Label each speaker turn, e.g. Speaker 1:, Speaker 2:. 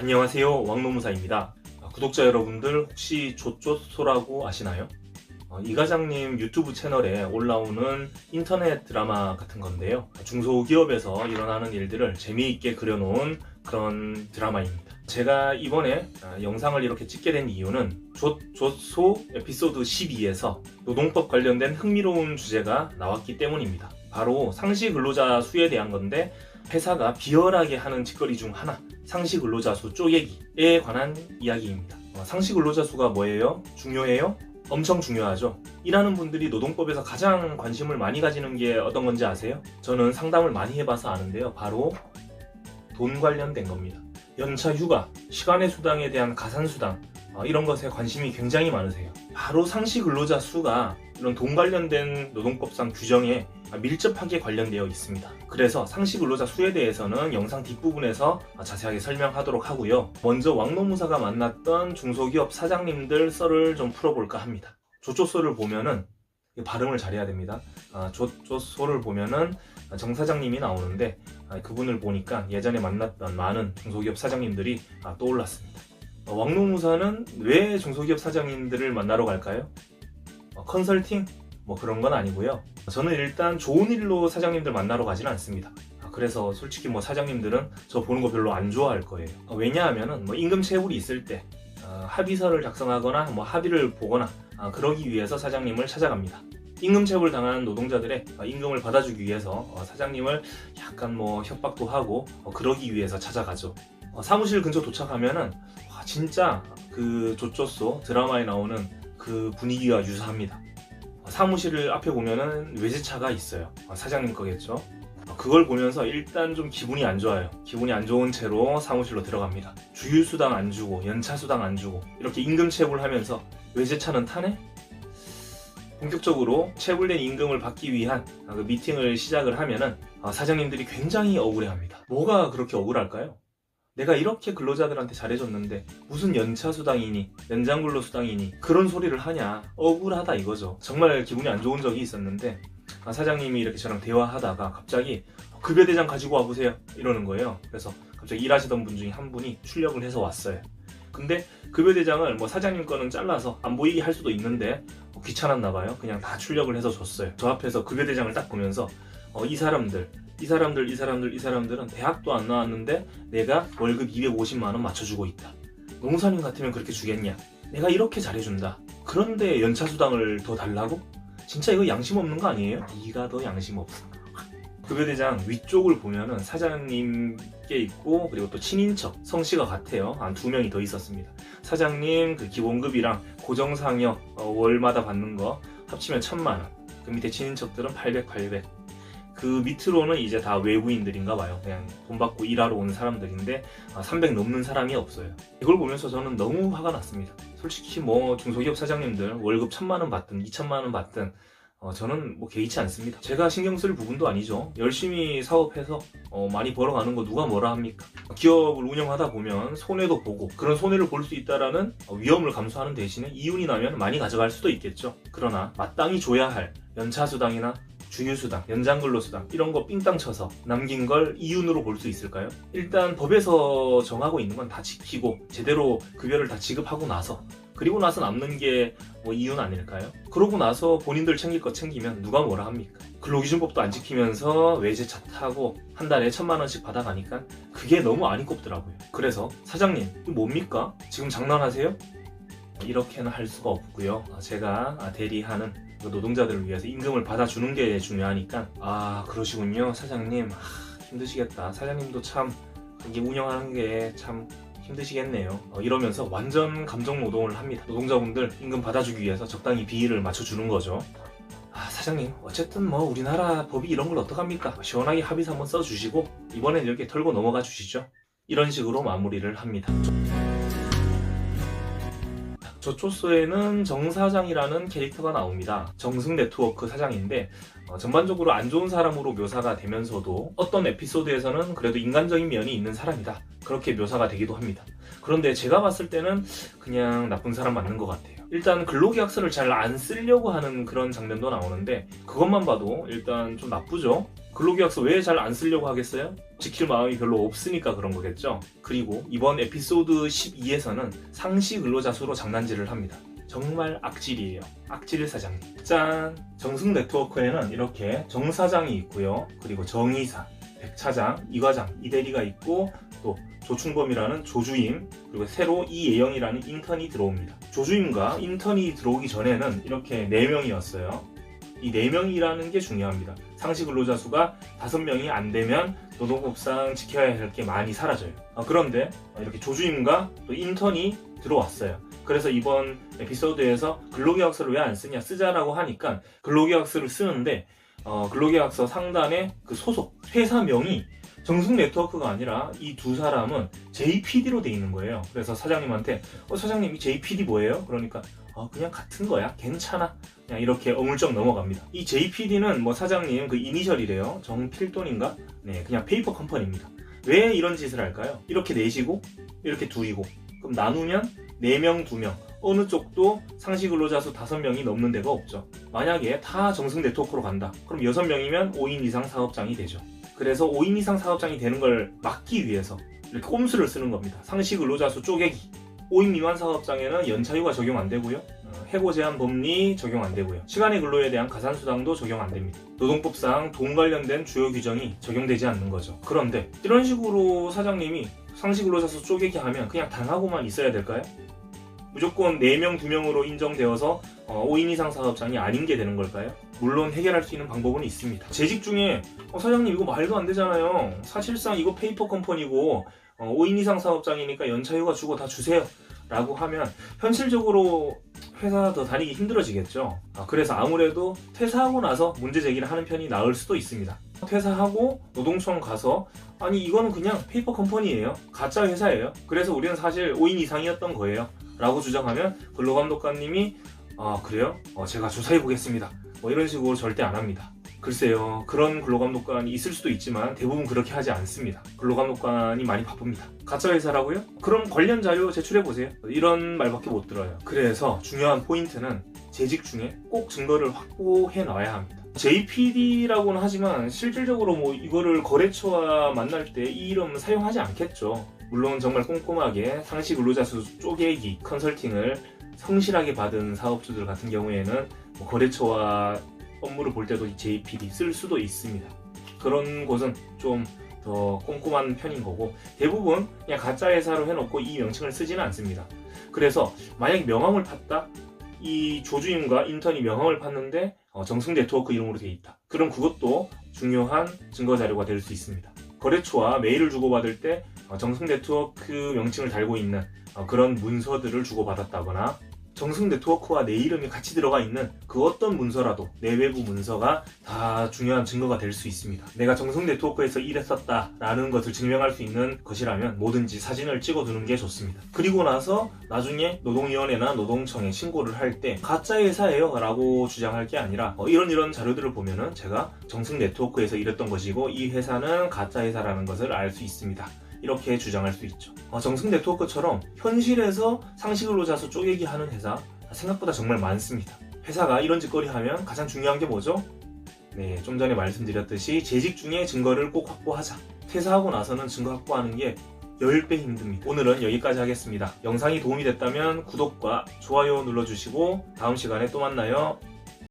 Speaker 1: 안녕하세요, 왕노무사입니다. 구독자 여러분들 혹시 조조소라고 아시나요? 이 과장님 유튜브 채널에 올라오는 인터넷 드라마 같은 건데요. 중소기업에서 일어나는 일들을 재미있게 그려놓은 그런 드라마입니다. 제가 이번에 영상을 이렇게 찍게 된 이유는 조조 에피소드 12에서 노동법 관련된 흥미로운 주제가 나왔기 때문입니다. 바로 상시 근로자 수에 대한 건데, 회사가 비열하게 하는 짓거리 중 하나, 상시 근로자 수 쪼개기에 관한 이야기입니다. 상시 근로자 수가 뭐예요? 중요해요? 엄청 중요하죠. 일하는 분들이 노동법에서 가장 관심을 많이 가지는 게 어떤 건지 아세요? 저는 상담을 많이 해봐서 아는데요. 바로 돈 관련된 겁니다. 연차 휴가, 시간의 수당에 대한 가산수당, 이런 것에 관심이 굉장히 많으세요. 바로 상시 근로자 수가 이런 돈 관련된 노동법상 규정에 밀접하게 관련되어 있습니다. 그래서 상시 근로자 수에 대해서는 영상 뒷부분에서 자세하게 설명하도록 하고요. 먼저 왕노무사가 만났던 중소기업 사장님들 썰을 좀 풀어볼까 합니다. 조조소를 보면은, 발음을 잘해야 됩니다. 조조소를 보면은 정 사장님이 나오는데, 그분을 보니까 예전에 만났던 많은 중소기업 사장님들이 떠올랐습니다. 왕노무사는 왜 중소기업 사장님들을 만나러 갈까요? 컨설팅? 뭐 그런 건 아니고요. 저는 일단 좋은 일로 사장님들 만나러 가지는 않습니다. 그래서 솔직히 뭐 사장님들은 저 보는 거 별로 안 좋아할 거예요. 왜냐하면은 뭐 임금 체불이 있을 때 합의서를 작성하거나 뭐 합의를 보거나 그러기 위해서 사장님을 찾아갑니다. 임금 체불 당한 노동자들의 임금을 받아주기 위해서 사장님을 약간 뭐 협박도 하고 그러기 위해서 찾아가죠. 사무실 근처 도착하면은 진짜 그 조조소 드라마에 나오는 그 분위기가 유사합니다. 사무실 앞에 보면은 외제차가 있어요. 사장님 거겠죠. 그걸 보면서 일단 좀 기분이 안 좋아요. 기분이 안 좋은 채로 사무실로 들어갑니다. 주휴수당 안 주고 연차수당 안 주고 이렇게 임금 체불하면서 외제차는 타네? 본격적으로 체불된 임금을 받기 위한 그 미팅을 시작을 하면은 사장님들이 굉장히 억울해합니다. 뭐가 그렇게 억울할까요? 내가 이렇게 근로자들한테 잘해줬는데 무슨 연차수당이니 연장근로수당이니 그런 소리를 하냐, 억울하다 이거죠. 정말 기분이 안 좋은 적이 있었는데, 사장님이 이렇게 저랑 대화하다가 갑자기 급여대장 가지고 와보세요 이러는 거예요. 그래서 갑자기 일하시던 분 중에 한 분이 출력을 해서 왔어요. 근데 급여대장을 뭐 사장님 거는 잘라서 안 보이게 할 수도 있는데 귀찮았나 봐요. 그냥 다 출력을 해서 줬어요. 저 앞에서 급여대장을 딱 보면서 이 사람들은 대학도 안 나왔는데 내가 월급 250만 원 맞춰주고 있다. 노무사님 같으면 그렇게 주겠냐? 내가 이렇게 잘해준다. 그런데 연차수당을 더 달라고? 진짜 이거 양심 없는 거 아니에요? 네가 더 양심 없어. 급여대장 위쪽을 보면은 사장님께 있고, 그리고 또 친인척 성씨가 같아요. 한 2명이 더 있었습니다. 사장님 그 기본급이랑 고정상여 월마다 받는 거 합치면 1000만 원. 그 밑에 친인척들은 800. 그 밑으로는 이제 다 외부인들인가 봐요. 그냥 돈 받고 일하러 온 사람들인데 300 넘는 사람이 없어요. 이걸 보면서 저는 너무 화가 났습니다. 솔직히 뭐 중소기업 사장님들 월급 1000만 원 받든 2000만 원 받든 저는 뭐 개의치 않습니다. 제가 신경 쓸 부분도 아니죠. 열심히 사업해서 많이 벌어가는 거 누가 뭐라 합니까? 기업을 운영하다 보면 손해도 보고, 그런 손해를 볼 수 있다라는 위험을 감수하는 대신에 이윤이 나면 많이 가져갈 수도 있겠죠. 그러나 마땅히 줘야 할 연차수당이나 주휴수당, 연장근로수당 이런 거 삥땅 쳐서 남긴 걸 이윤으로 볼 수 있을까요? 일단 법에서 정하고 있는 건 다 지키고 제대로 급여를 다 지급하고 나서, 그리고 나서 남는 게 뭐 이윤 아닐까요? 그러고 나서 본인들 챙길 거 챙기면 누가 뭐라 합니까? 근로기준법도 안 지키면서 외제차 타고 한 달에 1000만 원씩 받아가니까 그게 너무 안이 꼽더라고요. 그래서 사장님 이거 뭡니까? 지금 장난하세요? 이렇게는 할 수가 없고요. 제가 대리하는 노동자들을 위해서 임금을 받아주는 게 중요하니까. 그러시군요 사장님. 힘드시겠다. 사장님도 참 이게 운영하는 게 참 힘드시겠네요. 이러면서 완전 감정 노동을 합니다. 노동자분들 임금 받아주기 위해서 적당히 비율을 맞춰주는 거죠. 사장님 어쨌든 뭐 우리나라 법이 이런 걸 어떡합니까? 시원하게 합의서 한번 써주시고 이번엔 이렇게 털고 넘어가 주시죠. 이런 식으로 마무리를 합니다. 조조소에는 정 사장이라는 캐릭터가 나옵니다. 정승네트워크 사장인데 전반적으로 안 좋은 사람으로 묘사가 되면서도 어떤 에피소드에서는 그래도 인간적인 면이 있는 사람이다, 그렇게 묘사가 되기도 합니다. 그런데 제가 봤을 때는 그냥 나쁜 사람 맞는 것 같아요. 일단 근로계약서를 잘 안 쓰려고 하는 그런 장면도 나오는데 그것만 봐도 일단 좀 나쁘죠. 근로계약서 왜 잘 안 쓰려고 하겠어요? 지킬 마음이 별로 없으니까 그런 거겠죠. 그리고 이번 에피소드 12에서는 상시 근로자 수로 장난질을 합니다. 정말 악질이에요. 악질 사장님. 짠! 정승네트워크에는 이렇게 정 사장이 있고요. 그리고 정이사, 백 차장, 이 과장, 이 대리가 있고 또 조충범이라는 조주임, 그리고 새로 이예영이라는 인턴이 들어옵니다. 조주임과 인턴이 들어오기 전에는 이렇게 4명이었어요. 이 4명이라는 게 중요합니다. 상시 근로자 수가 5명이 안 되면 노동법상 지켜야 할 게 많이 사라져요. 그런데 이렇게 조주임과 또 인턴이 들어왔어요. 그래서 이번 에피소드에서 근로계약서를 왜 안 쓰냐, 쓰자라고 하니까 근로계약서를 쓰는데 근로계약서 상단에 그 소속 회사명이 정승네트워크가 아니라 이 두 사람은 JPD로 돼 있는 거예요. 그래서 사장님한테 사장님 이 JPD 뭐예요? 그러니까 그냥 같은 거야, 괜찮아, 그냥 이렇게 어물쩍 넘어갑니다. 이 JPD는 뭐 사장님 그 이니셜이래요. 정필돈인가? 네, 그냥 페이퍼 컴퍼니입니다. 왜 이런 짓을 할까요? 이렇게 넷이고 이렇게 둘이고, 그럼 나누면 4명, 2명, 어느 쪽도 상시 근로자 수 5명이 넘는 데가 없죠. 만약에 다 정승네트워크로 간다, 그럼 6명이면 5인 이상 사업장이 되죠. 그래서 5인 이상 사업장이 되는 걸 막기 위해서 이렇게 꼼수를 쓰는 겁니다. 상시 근로자 수 쪼개기. 5인 미만 사업장에는 연차휴가 적용 안 되고요. 해고 제한 법리 적용 안 되고요. 시간의 근로에 대한 가산수당도 적용 안 됩니다. 노동법상 돈 관련된 주요 규정이 적용되지 않는 거죠. 그런데 이런 식으로 사장님이 상시 근로자 수 쪼개기 하면 그냥 당하고만 있어야 될까요? 무조건 4명, 2명으로 인정되어서 5인 이상 사업장이 아닌 게 되는 걸까요? 물론 해결할 수 있는 방법은 있습니다. 재직 중에 사장님 이거 말도 안 되잖아요. 사실상 이거 페이퍼 컴퍼니고 5인 이상 사업장이니까 연차휴가 주고 다 주세요 라고 하면 현실적으로 회사 더 다니기 힘들어지겠죠. 그래서 아무래도 퇴사하고 나서 문제 제기를 하는 편이 나을 수도 있습니다. 퇴사하고 노동청 가서 아니 이거는 그냥 페이퍼 컴퍼니예요, 가짜 회사예요, 그래서 우리는 사실 5인 이상이었던 거예요 라고 주장하면 근로감독관님이 그래요? 제가 조사해 보겠습니다, 뭐 이런 식으로 절대 안 합니다. 글쎄요, 그런 근로감독관이 있을 수도 있지만 대부분 그렇게 하지 않습니다. 근로감독관이 많이 바쁩니다. 가짜 회사라고요? 그럼 관련 자료 제출해 보세요, 이런 말밖에 못 들어요. 그래서 중요한 포인트는 재직 중에 꼭 증거를 확보해 놔야 합니다. JPD라고는 하지만 실질적으로 뭐 이거를 거래처와 만날 때 이 이름 사용하지 않겠죠. 물론 정말 꼼꼼하게 상시 근로자 수 쪼개기 컨설팅을 성실하게 받은 사업주들 같은 경우에는 뭐 거래처와 업무를 볼 때도 JPD 쓸 수도 있습니다. 그런 곳은 좀 더 꼼꼼한 편인 거고, 대부분 그냥 가짜 회사로 해놓고 이 명칭을 쓰지는 않습니다. 그래서 만약에 명함을 팠다, 이 조주임과 인턴이 명함을 팠는데 정승네트워크 이름으로 되어 있다, 그럼 그것도 중요한 증거 자료가 될 수 있습니다. 거래처와 메일을 주고받을 때 정승네트워크 명칭을 달고 있는 그런 문서들을 주고받았다거나, 정승네트워크와 내 이름이 같이 들어가 있는 그 어떤 문서라도, 내외부 문서가 다 중요한 증거가 될 수 있습니다. 내가 정승네트워크에서 일했었다 라는 것을 증명할 수 있는 것이라면 뭐든지 사진을 찍어두는 게 좋습니다. 그리고 나서 나중에 노동위원회나 노동청에 신고를 할 때 가짜 회사예요 라고 주장할 게 아니라 이런 자료들을 보면은 제가 정승네트워크에서 일했던 것이고 이 회사는 가짜 회사라는 것을 알 수 있습니다, 이렇게 주장할 수 있죠. 정승네트워크처럼 현실에서 상시 근로자 수 쪼개기 하는 회사 생각보다 정말 많습니다. 회사가 이런 짓거리 하면 가장 중요한 게 뭐죠? 네, 좀 전에 말씀드렸듯이 재직 중에 증거를 꼭 확보하자. 퇴사하고 나서는 증거 확보하는 게 10배 힘듭니다. 오늘은 여기까지 하겠습니다. 영상이 도움이 됐다면 구독과 좋아요 눌러주시고 다음 시간에 또 만나요.